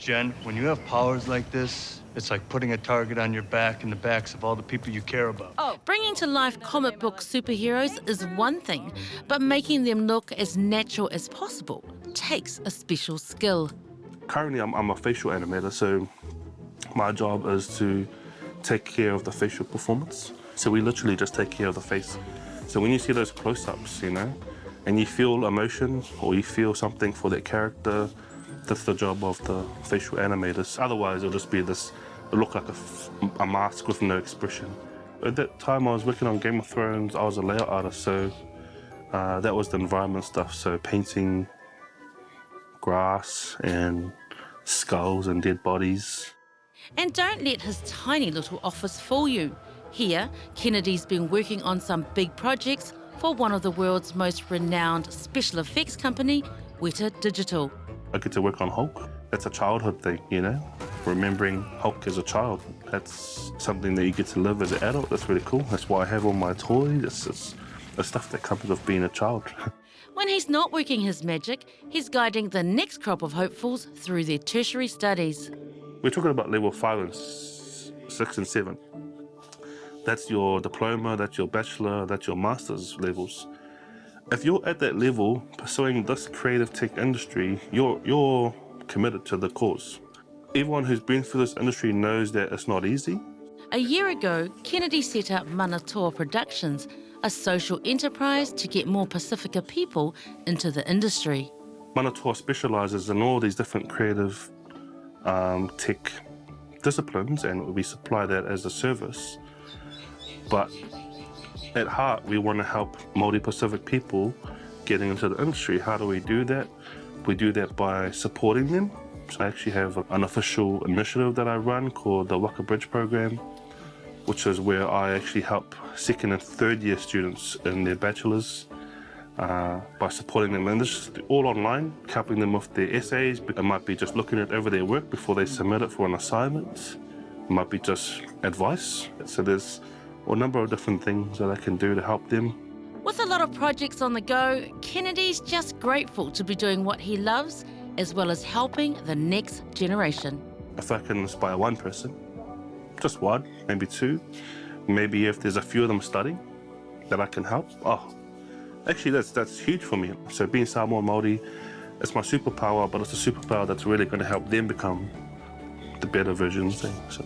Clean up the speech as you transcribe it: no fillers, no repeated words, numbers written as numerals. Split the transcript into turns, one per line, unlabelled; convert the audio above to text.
Jen, when you have powers like this, it's like putting a target on your back and the backs of all the people you care about.
Bringing to life comic book superheroes is one thing, but making them look as natural as possible takes a special skill.
Currently, I'm a facial animator, so my job is to take care of the facial performance. So we literally just take care of the face. So when you see those close-ups, you know, and you feel emotion or you feel something for that character, that's the job of the facial animators. Otherwise, it'll just be this, it'll look like a mask with no expression. At that time, I was working on Game of Thrones. I was a layout artist, so that was the environment stuff. So painting grass and skulls and dead bodies.
And don't let his tiny little office fool you. Here, Kennedy's been working on some big projects for one of the world's most renowned special effects company, Weta Digital.
I get to work on Hulk. That's a childhood thing, you know? Remembering Hulk as a child. That's something that you get to live as an adult. That's really cool. That's why I have all my toys. It's the stuff that comes with being a child.
When he's not working his magic, he's guiding the next crop of hopefuls through their tertiary studies.
We're talking about level 5 and 6 and 7. That's your diploma, that's your bachelor, that's your master's levels. If you're at that level, pursuing this creative tech industry, you're committed to the cause. Everyone who's been through this industry knows that it's not easy.
A year ago, Kennedy set up Manatoa Productions, a social enterprise to get more Pacifica people into the industry.
Manatoa specialises in all these different creative tech disciplines, and we supply that as a service. But at heart, we want to help Māori Pacific people getting into the industry. How do we do that? We do that by supporting them. So I actually have an official initiative that I run called the Waka Bridge Program, which is where I actually help second and third year students in their bachelors by supporting them. And this is all online, helping them with their essays. It might be just looking at over their work before they submit it for an assignment. It might be just advice. So there's a number of different things that I can do to help them.
With a lot of projects on the go, Kennedy's just grateful to be doing what he loves, as well as helping the next generation.
If I can inspire one person, just one, maybe two, maybe if there's a few of them studying that I can help, actually that's huge for me. So being Samoan Māori, it's my superpower, but it's a superpower that's really going to help them become the better versions. So.